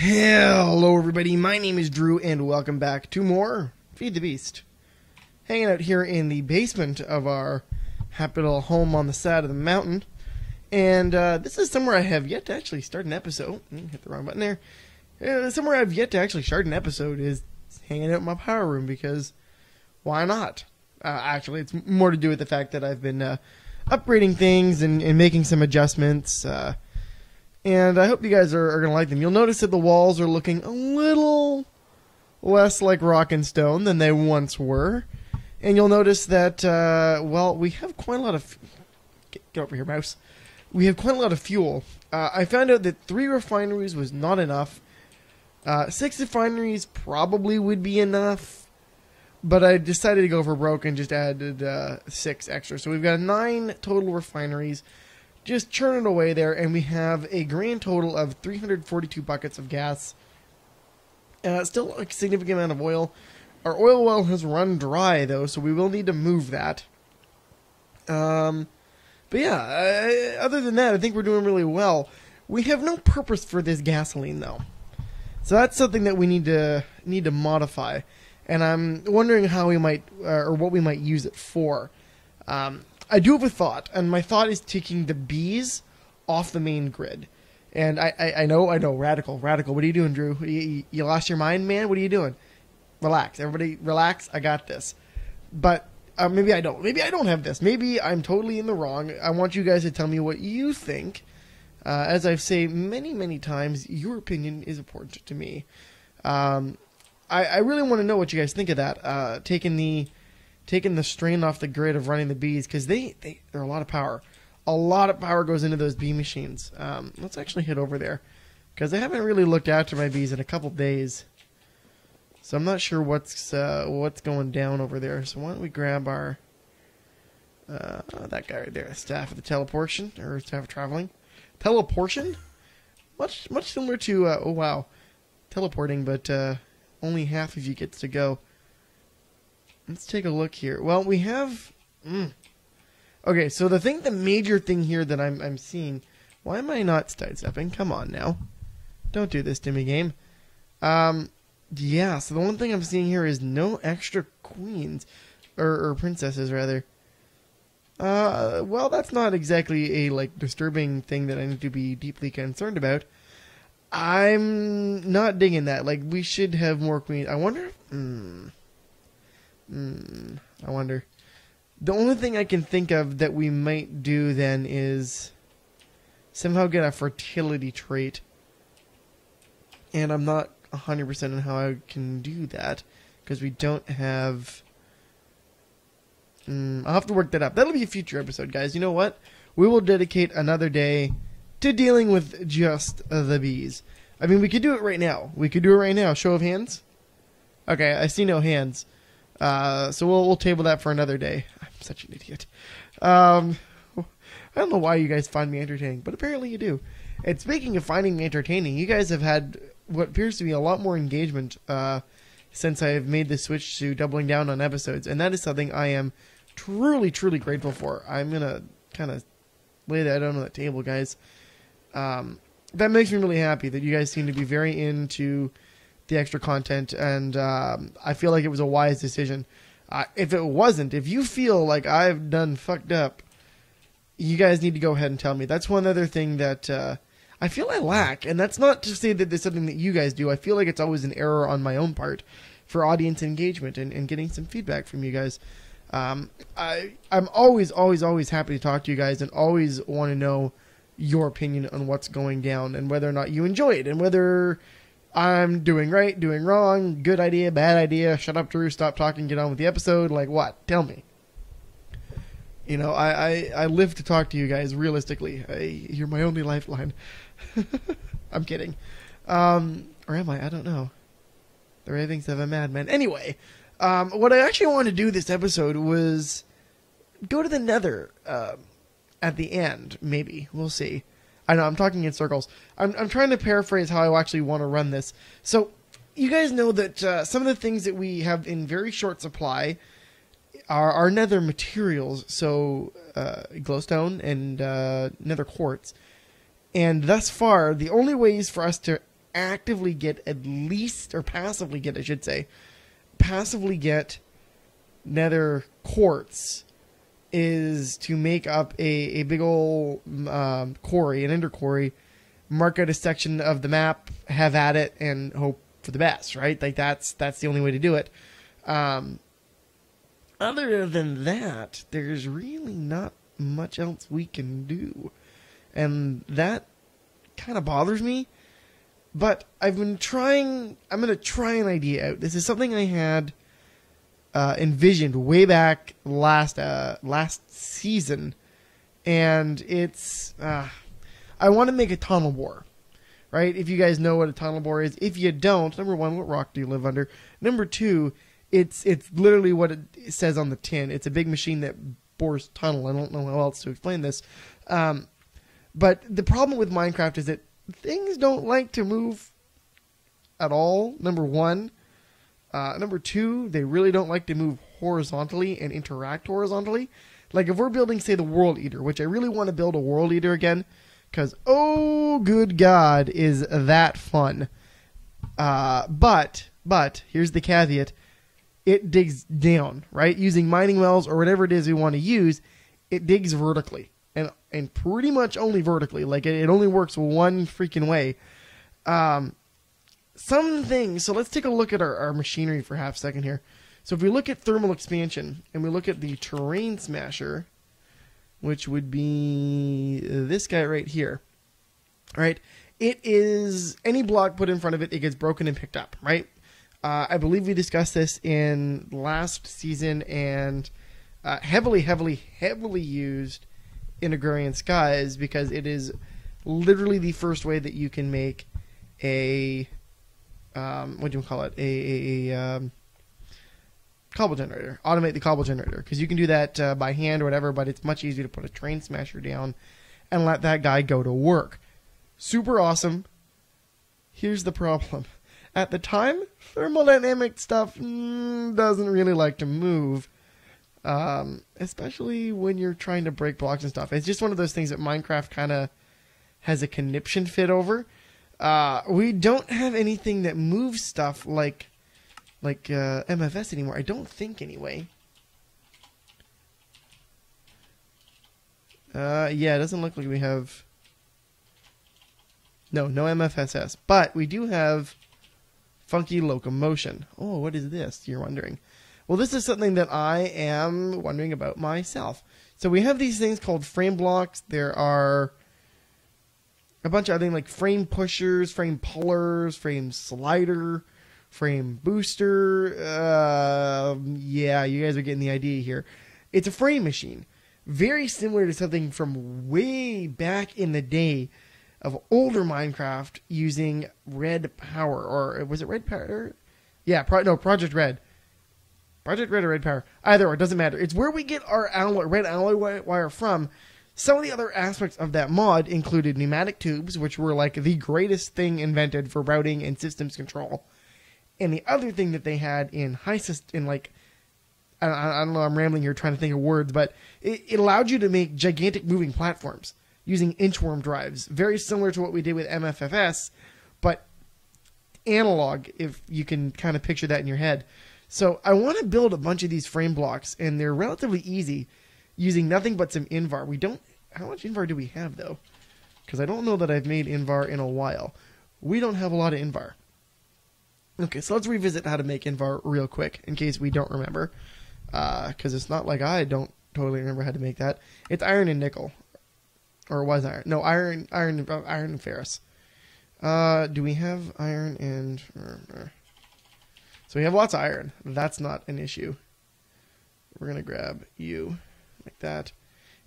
Hello everybody, my name is Drew and welcome back to more Feed the Beast. Hanging out here in the basement of our happy little home on the side of the mountain. And this is somewhere I have yet to actually start an episode. Hit the wrong button there. Somewhere I've yet to actually start an episode is hanging out in my power room because why not? Actually, it's more to do with the fact that I've been upgrading things and making some adjustments. And I hope you guys are going to like them. You'll notice that the walls are looking a little less like rock and stone than they once were. And you'll notice that, well, we have quite a lot of... Get over here, mouse. We have quite a lot of fuel. I found out that 3 refineries was not enough. 6 refineries probably would be enough. But I decided to go for broke and just added 6 extra. So we've got 9 total refineries. Just churn it away there, and we have a grand total of 342 buckets of gas. Still a significant amount of oil. Our oil well has run dry, though, so we will need to move that. But yeah, other than that, I think we're doing really well. We have no purpose for this gasoline, though. So that's something that we need to modify. And I'm wondering how we might, or what we might use it for. I do have a thought, and my thought is taking the bees off the main grid. And I know, radical. What are you doing, Drew? You lost your mind, man? What are you doing? Relax. Everybody relax. I got this. But maybe I don't. Maybe I don't have this. Maybe I'm totally in the wrong. I want you guys to tell me what you think. As I've said many, many times, your opinion is important to me. I really want to know what you guys think of that. Taking the strain off the grid of running the bees, because they're a lot of power. A lot of power goes into those bee machines. Let's actually head over there, because I haven't really looked after my bees in a couple days. So I'm not sure what's going down over there. So why don't we grab our that guy right there, staff of the teleportation, or staff of traveling. Teleportation? Much similar to oh wow, teleporting, but only half of you gets to go. Let's take a look here. Well, we have... Okay, so the major thing here that I'm seeing... Why am I not sidestepping? Come on now. Don't do this to me, game. Yeah, so the one thing I'm seeing here is no extra queens. Or princesses, rather. Well, that's not exactly a, disturbing thing that I need to be deeply concerned about. I'm not digging that. We should have more queens. I wonder... I wonder. The only thing I can think of that we might do then is somehow get a fertility trait. And I'm not 100% on how I can do that, because we don't have... I'll have to work that up. That'll be a future episode, guys. You know what? We will dedicate another day to dealing with just the bees. I mean, we could do it right now. Show of hands? Okay, I see no hands. So we'll table that for another day. I'm such an idiot. I don't know why you guys find me entertaining, but apparently you do. And speaking of finding me entertaining, you guys have had what appears to be a lot more engagement since I have made the switch to doubling down on episodes, and that is something I am truly, truly grateful for. I'm going to kind of lay that out on the table, guys. That makes me really happy that you guys seem to be very into the extra content, and I feel like it was a wise decision. If it wasn't, if you feel like I've done fucked up, you guys need to go ahead and tell me. That's one other thing that I feel I lack, and that's not to say that there's something that you guys do. I feel like it's always an error on my own part for audience engagement and getting some feedback from you guys. I'm always happy to talk to you guys and always want to know your opinion on what's going down and whether or not you enjoy it and whether I'm doing right, doing wrong, good idea, bad idea, shut up, Drew, stop talking, get on with the episode, what? Tell me. You know, I live to talk to you guys realistically. You're my only lifeline. I'm kidding. Or am I? I don't know. The ravings of a madman. Anyway, what I actually wanted to do this episode was go to the Nether at the end, maybe. We'll see. I know, I'm talking in circles. I'm trying to paraphrase how I actually want to run this. So, you guys know that some of the things that we have in very short supply are nether materials, so glowstone and nether quartz. And thus far, the only ways for us to actively get at least, or passively get, I should say, passively get nether quartz is to make up a big old quarry, an ender quarry, mark out a section of the map, have at it, and hope for the best, right? Like that's the only way to do it. Other than that, there's really not much else we can do. And that kind of bothers me. But I've been trying, I'm going to try an idea out. This is something I had envisioned way back last season. And it's, I want to make a tunnel bore. Right? If you guys know what a tunnel bore is. If you don't, number one, what rock do you live under? Number two, it's literally what it says on the tin. It's a big machine that bores tunnel. I don't know how else to explain this. But the problem with Minecraft is that things don't like to move at all, number one. Number two, they really don't like to move horizontally and interact horizontally. Like if we're building, say, the World Eater, which I really want to build a World Eater again, because, oh, good God, is that fun. But, here's the caveat. It digs down, right? Using mining wells or whatever it is we want to use, it digs vertically. And pretty much only vertically. Like, it only works one freaking way. Some things... So let's take a look at our machinery for half a second here. So if we look at thermal expansion, and we look at the terrain smasher, which would be this guy right here, right? It is... Any block put in front of it, it gets broken and picked up, right? I believe we discussed this in last season, and heavily used in Agrarian Skies, because it is literally the first way that you can make a what do you call it, a cobble generator, automate the cobble generator, because you can do that by hand or whatever, but it's much easier to put a train smasher down and let that guy go to work. Super awesome. Here's the problem. At the time, thermodynamic stuff doesn't really like to move. Especially when you're trying to break blocks and stuff. It's just one of those things that Minecraft kind of has a conniption fit over. We don't have anything that moves stuff like MFS anymore. I don't think, anyway. Yeah, it doesn't look like we have... No MFSS. But we do have Funky Locomotion. Oh, what is this, you're wondering? Well, this is something that I am wondering about myself. So we have these things called frame blocks. There are a bunch of other things like frame pushers, frame pullers, frame slider, frame booster. Yeah, you guys are getting the idea here. It's a frame machine. Very similar to something from way back in the day of older Minecraft using red power. Or was it red power? Yeah, Project Red. Project Red or Red Power. Either or, it doesn't matter. It's where we get our red alloy wire from. Some of the other aspects of that mod included pneumatic tubes, which were like the greatest thing invented for routing and systems control. And the other thing that they had in I don't know, I'm rambling here trying to think of words, but it allowed you to make gigantic moving platforms using inchworm drives. Very similar to what we did with MFFS, but analog, if you can kind of picture that in your head. So I want to build a bunch of these frame blocks, and they're relatively easy using nothing but some Invar. How much Invar do we have, though? Because I don't know that I've made Invar in a while. We don't have a lot of Invar. Okay, so let's revisit how to make Invar real quick, in case we don't remember. Because it's not like I don't totally remember how to make that. It's iron and nickel. Or was iron? No, iron and ferrous. Do we have iron and... So we have lots of iron. That's not an issue. We're going to grab you like that.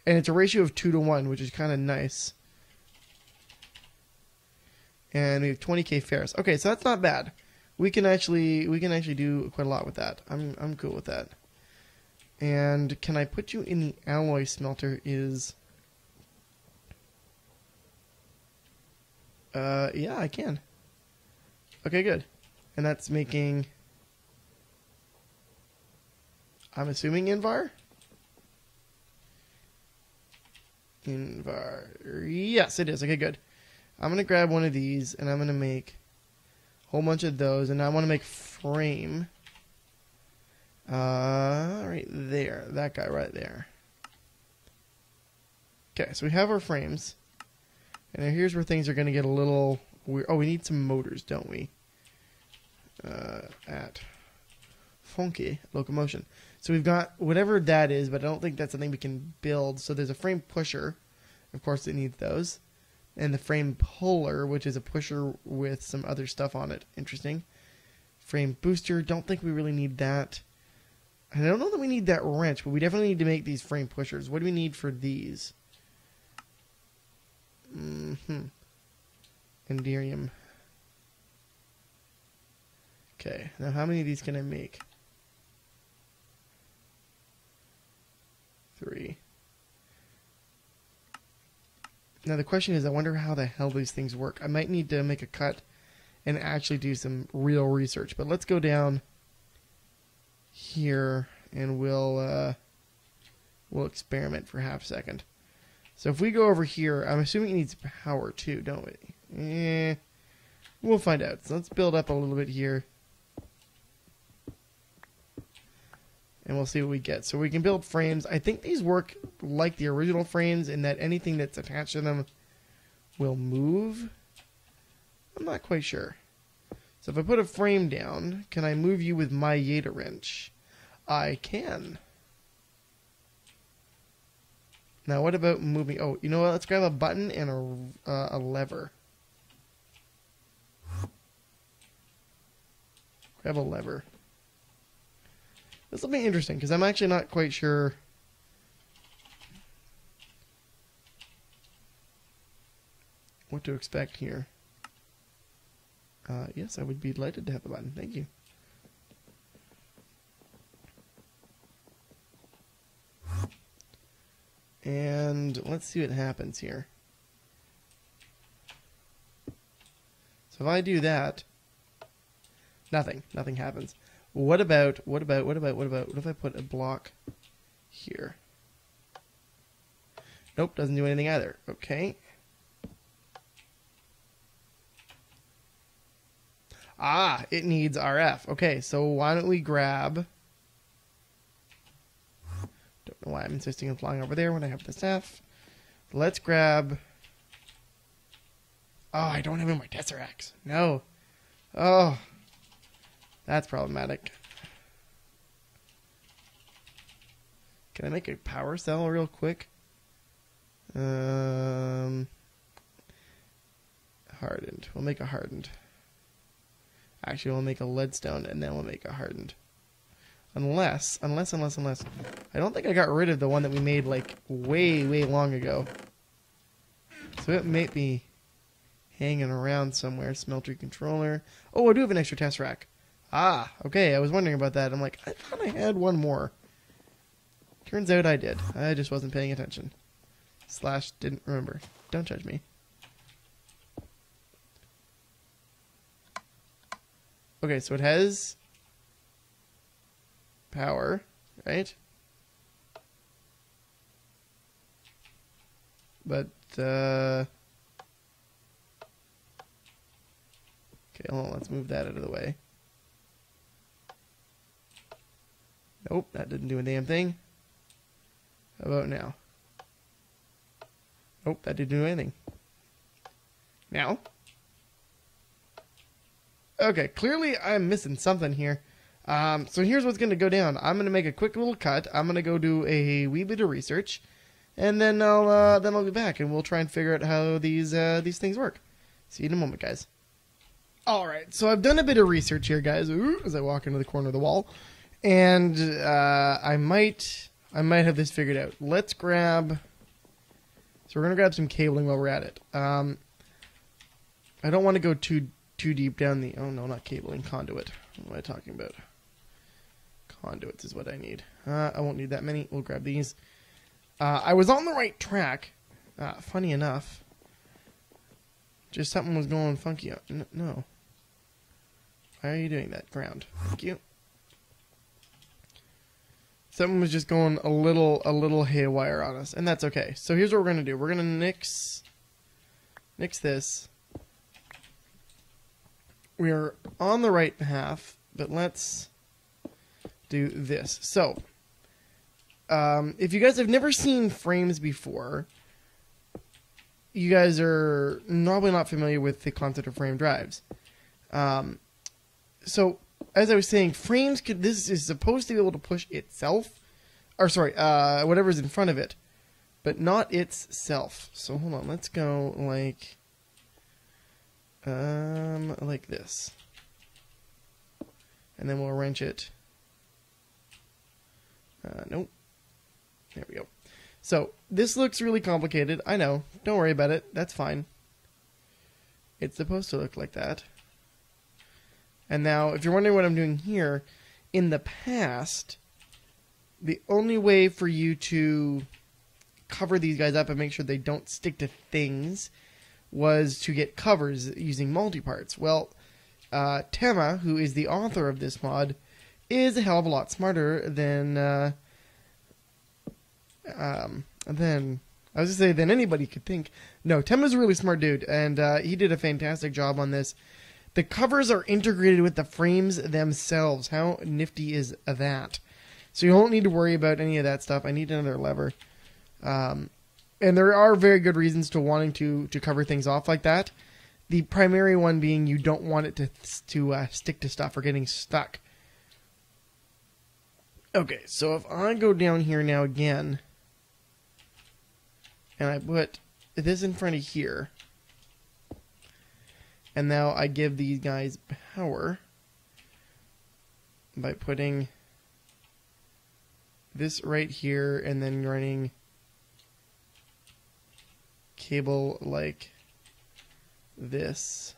And it's a ratio of 2 to 1, which is kind of nice. And we have 20k ferrous. Okay, so that's not bad. We can actually do quite a lot with that. I'm cool with that. And can I put you in the alloy smelter yeah, I can. Okay, good. And that's making... I'm assuming Invar? Invar. Yes, it is. Okay, good. I'm going to grab one of these, and I'm going to make Whole bunch of those, and I want to make frame. Right there. That guy right there. Okay, so we have our frames. And here's where things are going to get a little weird. Oh, we need some motors, don't we? At Funky Locomotion. So we've got whatever that is, but I don't think that's something we can build. So there's a frame pusher. Of course, it needs those. And the frame puller, which is a pusher with some other stuff on it. Interesting. Frame booster. Don't think we really need that. And I don't know that we need that wrench, but we definitely need to make these frame pushers. What do we need for these? Enderium. Okay, now how many of these can I make? 3. Now the question is, I wonder how the hell these things work. I might need to make a cut and actually do some real research. But let's go down here and we'll experiment for half a second. So if we go over here, I'm assuming it needs power too, don't we? We'll find out. So let's build up a little bit here. And we'll see what we get. So we can build frames. I think these work like the original frames in that anything that's attached to them will move. I'm not quite sure. So if I put a frame down, can I move you with my Yeta wrench? I can. Now what about moving? Oh, you know what? Let's grab a button and a lever. Grab a lever. This will be interesting because I'm actually not quite sure what to expect here. Yes, I would be delighted to have a button. Thank you. And let's see what happens here. So if I do that, nothing happens. What if I put a block here? Nope, doesn't do anything either. Okay. Ah, it needs RF. Okay, so why don't we grab... Don't know why I'm insisting on flying over there when I have the staff. Let's grab... Oh, I don't have any of my Tesseracts. No. Oh. That's problematic. Can I make a power cell real quick? Hardened. We'll make a hardened. Actually, we'll make a leadstone and then we'll make a hardened. Unless. I don't think I got rid of the one that we made like way long ago. So it may be hanging around somewhere. Smeltery controller. Oh, I do have an extra Tesseract. Ah, okay. I was wondering about that. I'm like, I thought I had one more. Turns out I did. I just wasn't paying attention. / didn't remember. Don't judge me. Okay, so it has power, right? But, okay, hold on, let's move that out of the way. Nope, that didn't do a damn thing. How about now? Nope, that didn't do anything. Now? Okay, clearly I'm missing something here. So here's what's going to go down. I'm going to make a quick little cut. I'm going to go do a wee bit of research, and then I'll be back, and we'll try and figure out how these things work. See you in a moment, guys. All right, so I've done a bit of research here, guys. Ooh, as I walk into the corner of the wall, and I might have this figured out. Let's grab. So we're going to grab some cabling while we're at it. I don't want to go too deep down the... Oh, no, not cabling. Conduit. What am I talking about? Conduits is what I need. I won't need that many. We'll grab these. I was on the right track. Funny enough. Just something was going funky. No. Why are you doing that? Ground. Thank you. Something was just going a little haywire on us. And that's okay. So here's what we're going to do. We're going to nix this we're on the right path, but let's do this. So, if you guys have never seen frames before, you guys are probably not familiar with the concept of frame drives. So, as I was saying, this is supposed to be able to push itself, or sorry, whatever's in front of it, but not itself. So hold on, let's go like this, and then we'll wrench it. Nope. There we go. So, this looks really complicated. I know. Don't worry about it. That's fine. It's supposed to look like that. And now, if you're wondering what I'm doing here, in the past, the only way for you to cover these guys up and make sure they don't stick to things was to get covers using multi-parts. Well, Tema, who is the author of this mod, is a hell of a lot smarter than than anybody could think. No, Tema's a really smart dude, and he did a fantastic job on this. The covers are integrated with the frames themselves. How nifty is that? So you don't need to worry about any of that stuff. I need another lever. And there are very good reasons to wanting to cover things off like that. The primary one being you don't want it to stick to stuff or getting stuck. Okay, so if I go down here now again, and I put this in front of here, and now I give these guys power by putting this right here and then running cable like this.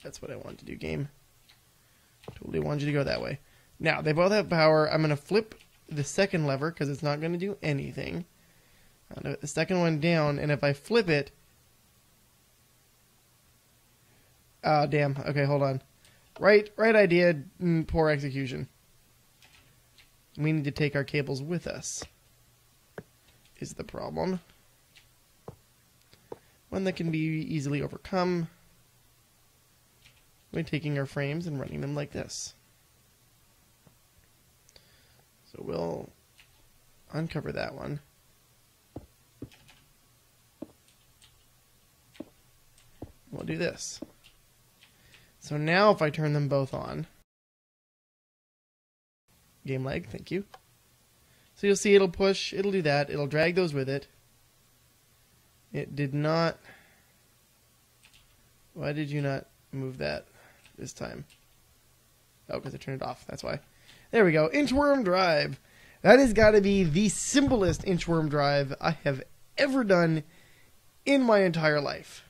That's what I want to do, game. Totally want you to go that way. Now, they both have power. I'm going to flip the second lever because it's not going to do anything. I'll put the second one down, and if I flip it... Oh, damn. Okay, hold on. Right idea, poor execution. We need to take our cables with us, is the problem. One that can be easily overcome by taking our frames and running them like this. So we'll uncover that one. We'll do this. So now if I turn them both on, game lag, thank you. So you'll see it'll push, it'll do that, it'll drag those with it. It did not. Why did you not move that this time? Oh, because I turned it off, that's why. There we go, inchworm drive. That has got to be the simplest inchworm drive I have ever done in my entire life.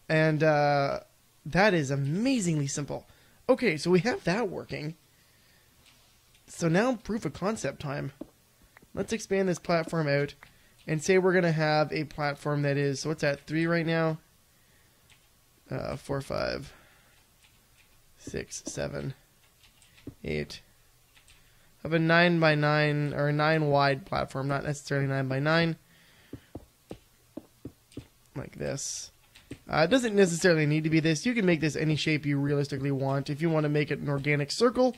And that is amazingly simple. Okay, so we have that working. So now proof of concept time. Let's expand this platform out and say we're going to have a platform that is, so what's that, 3 right now? 4, 5, 6, 7, 8. Have a 9 by 9 or a 9 wide platform, not necessarily 9 by 9. Like this. It doesn't necessarily need to be this. You can make this any shape you realistically want. If you want to make it an organic circle,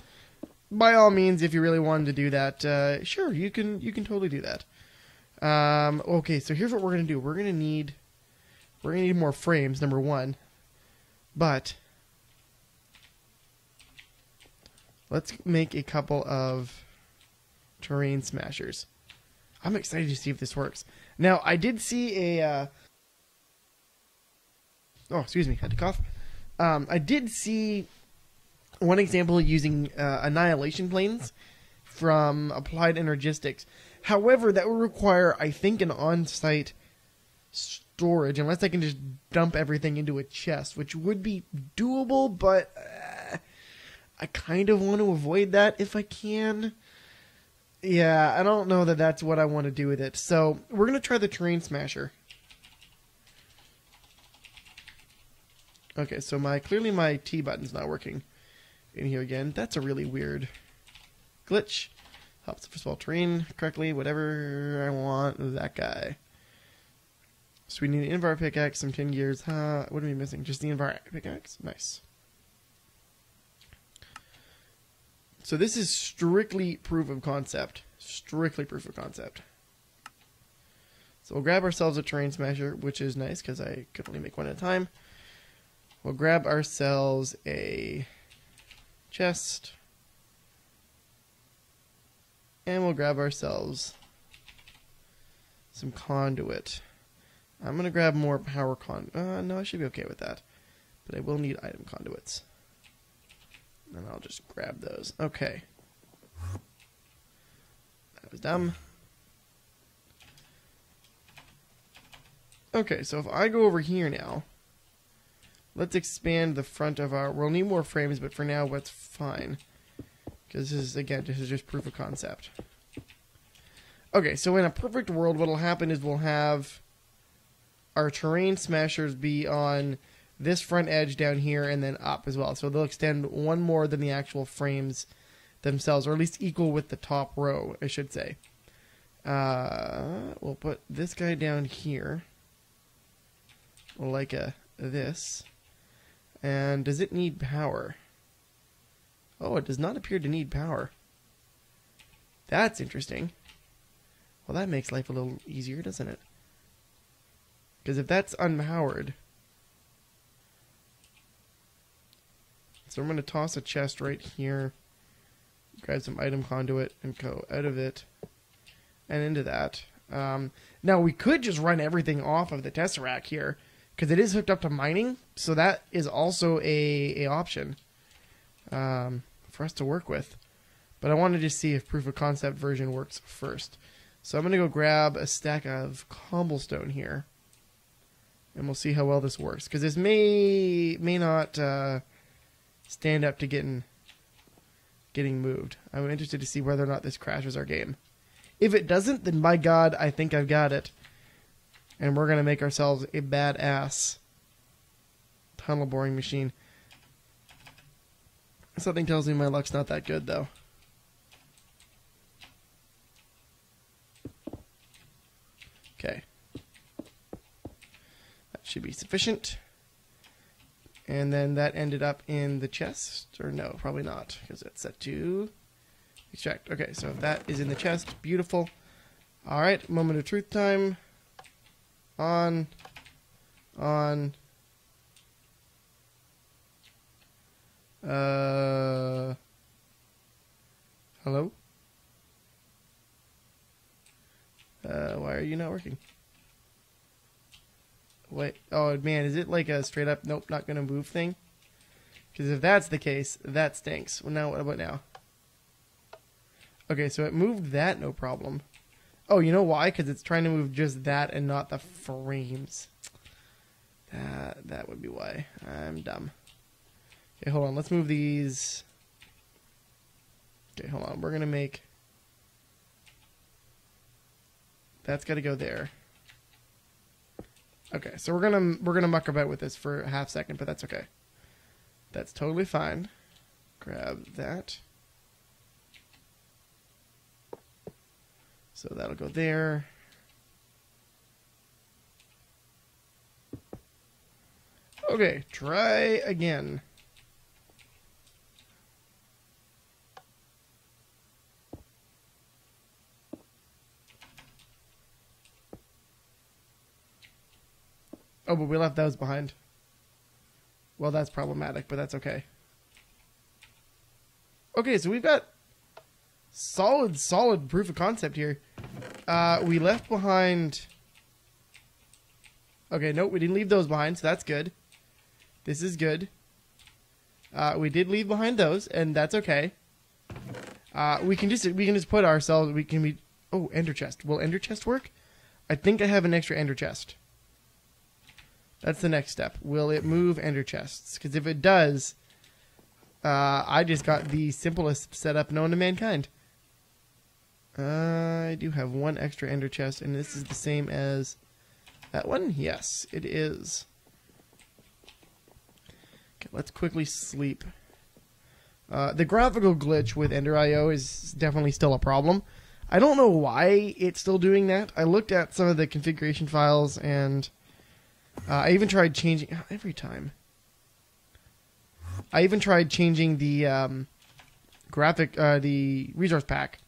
by all means, if you really wanted to do that, sure, you can totally do that. Okay, so here's what we're gonna do. We're gonna need more frames, number one. But let's make a couple of terrain smashers. I'm excited to see if this works. Now, I did see a oh, excuse me, had to cough. I did see one example using annihilation planes from Applied Energistics. However, that would require, I think, an on-site storage, unless I can just dump everything into a chest, which would be doable, but I kind of want to avoid that if I can. Yeah, I don't know that that's what I want to do with it. So, we're going to try the terrain smasher. Okay, so clearly my T button's not working in here again. That's a really weird glitch. Helps to spell terrain correctly, whatever I want, that guy. So we need an invar pickaxe, some tin gears. What are we missing? Just the invar pickaxe? Nice. So this is strictly proof of concept. Strictly proof of concept. So we'll grab ourselves a terrain smasher, which is nice because I could only make one at a time. We'll grab ourselves a chest. And we'll grab ourselves some conduit. I'm going to grab more power no, I should be okay with that. But I will need item conduits. And I'll just grab those. Okay. That was dumb. Okay, so if I go over here now, let's expand the front of our... We'll need more frames, but for now, that's fine. Because this is, again, this is just proof of concept. Okay, so in a perfect world, what will happen is we'll have our terrain smashers be on this front edge down here and then up as well. So they'll extend one more than the actual frames themselves, or at least equal with the top row, I should say. We'll put this guy down here. Like this. And does it need power? Oh, it does not appear to need power. That's interesting. Well, that makes life a little easier, doesn't it? Because if that's unpowered... So I'm going to toss a chest right here, grab some item conduit, and go out of it and into that. Now, we could just run everything off of the Tesseract here, because it is hooked up to mining, so that is also a option for us to work with. But I wanted to see if proof of concept version works first. So I'm going to go grab a stack of cobblestone here, and we'll see how well this works. Because this may not stand up to getting moved. I'm interested to see whether or not this crashes our game. If it doesn't, then by God, I think I've got it. And we're going to make ourselves a badass tunnel boring machine. Something tells me my luck's not that good, though. Okay. That should be sufficient. And then that ended up in the chest. Or no, probably not, because it's set to extract. Okay, so that is in the chest. Beautiful. Alright, moment of truth time. On. Hello? Why are you not working? Wait, oh man, is it like a straight up, nope, not gonna move thing? Because if that's the case, that stinks. Well, now, what about now? Okay, so it moved that, no problem. Oh, you know why? Because it's trying to move just that and not the frames. That would be why. I'm dumb. Okay, hold on. Let's move these. Okay, hold on. We're gonna make. That's got to go there. Okay, so we're gonna muck about with this for a half second, but that's okay. That's totally fine. Grab that. So that'll go there. Okay, try again. Oh, but we left those behind. Well, that's problematic, but that's okay. Okay, so we've got solid proof of concept here. We left behind... Okay, nope, we didn't leave those behind, so that's good. This is good. We did leave behind those, and that's okay. We can just put ourselves... Oh, ender chest. Will ender chest work? I think I have an extra ender chest. That's the next step. Will it move ender chests? Because if it does, I just got the simplest setup known to mankind. I do have one extra ender chest, and this is the same as that one? Yes, it is. Okay, let's quickly sleep. The graphical glitch with Ender.io is definitely still a problem. I don't know why it's still doing that. I looked at some of the configuration files, and I even tried changing every time. I even tried changing the the resource pack,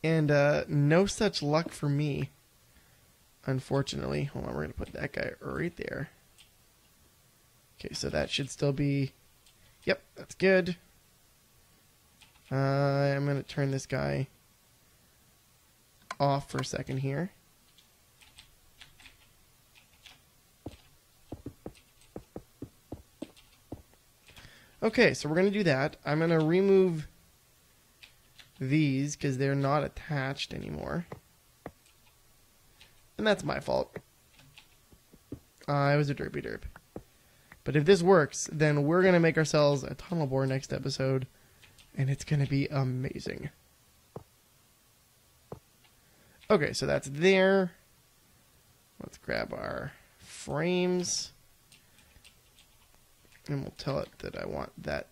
and no such luck for me. Unfortunately, hold on. We're gonna put that guy right there. Okay, so that should still be. Yep, that's good. I'm gonna turn this guy off for a second here. Okay, so we're going to do that. I'm going to remove these because they're not attached anymore. And that's my fault. I was a derpy derp. But if this works, then we're going to make ourselves a tunnel bore next episode. And it's going to be amazing. Okay, so that's there. Let's grab our frames. And we'll tell it that I want that.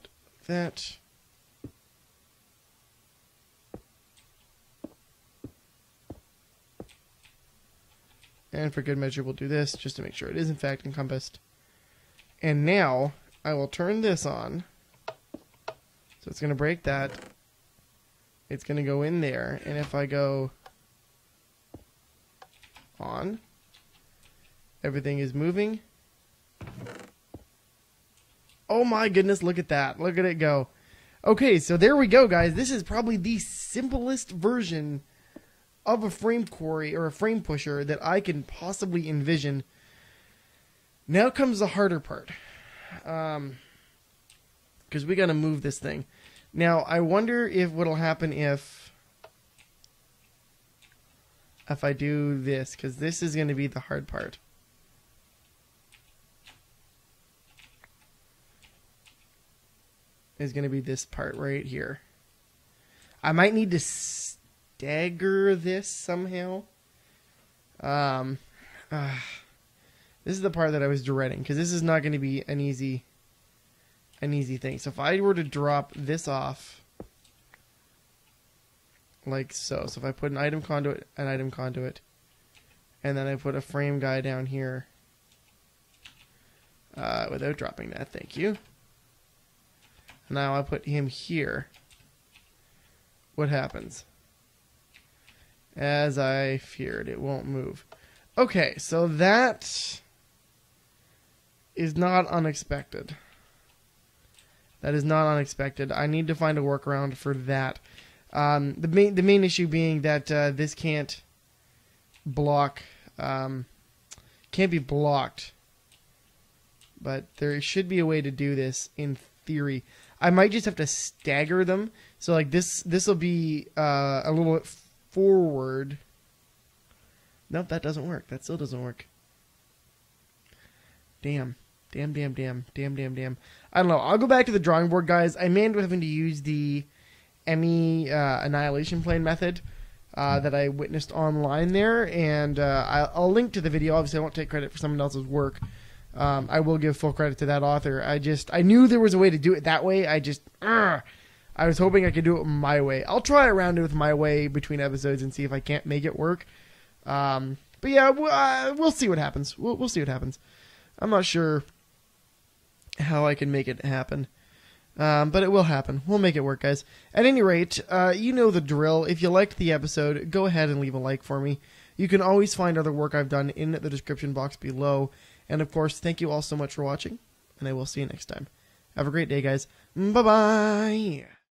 And for good measure, we'll do this just to make sure it is in fact encompassed. And now I will turn this on. So it's going to break that. It's going to go in there. And if I go on, everything is moving. Oh my goodness, look at that. Look at it go. Okay, so there we go, guys. This is probably the simplest version of a frame quarry or a frame pusher that I can possibly envision. Now comes the harder part. Because we got to move this thing. Now, I wonder if what'll happen if I do this, because this is going to be the hard part. Is going to be this part right here. I might need to stagger this somehow. This is the part that I was dreading, because this is not going to be an easy thing. So if I were to drop this off like so. So if I put an item conduit, and then I put a frame guy down here without dropping that, thank you. Now I put him here. What happens? As I feared, it won't move. Okay, so that is not unexpected. That is not unexpected. I need to find a workaround for that. The main issue being that this can't block, can't be blocked. But there should be a way to do this in theory. I might just have to stagger them. So like this will be a little bit forward. Nope, that doesn't work. That still doesn't work. Damn. I don't know. I'll go back to the drawing board, guys. I may end up having to use the ME annihilation plane method that I witnessed online there. And I'll link to the video. Obviously, I won't take credit for someone else's work. I will give full credit to that author. I knew there was a way to do it that way. I was hoping I could do it my way. I'll try around it with my way between episodes and see if I can't make it work. But yeah, we'll see what happens. We'll see what happens. I'm not sure how I can make it happen. But it will happen. We'll make it work, guys. At any rate, you know the drill. If you liked the episode, go ahead and leave a like for me. You can always find other work I've done in the description box below. And of course, thank you all so much for watching, and I will see you next time. Have a great day, guys. Bye-bye!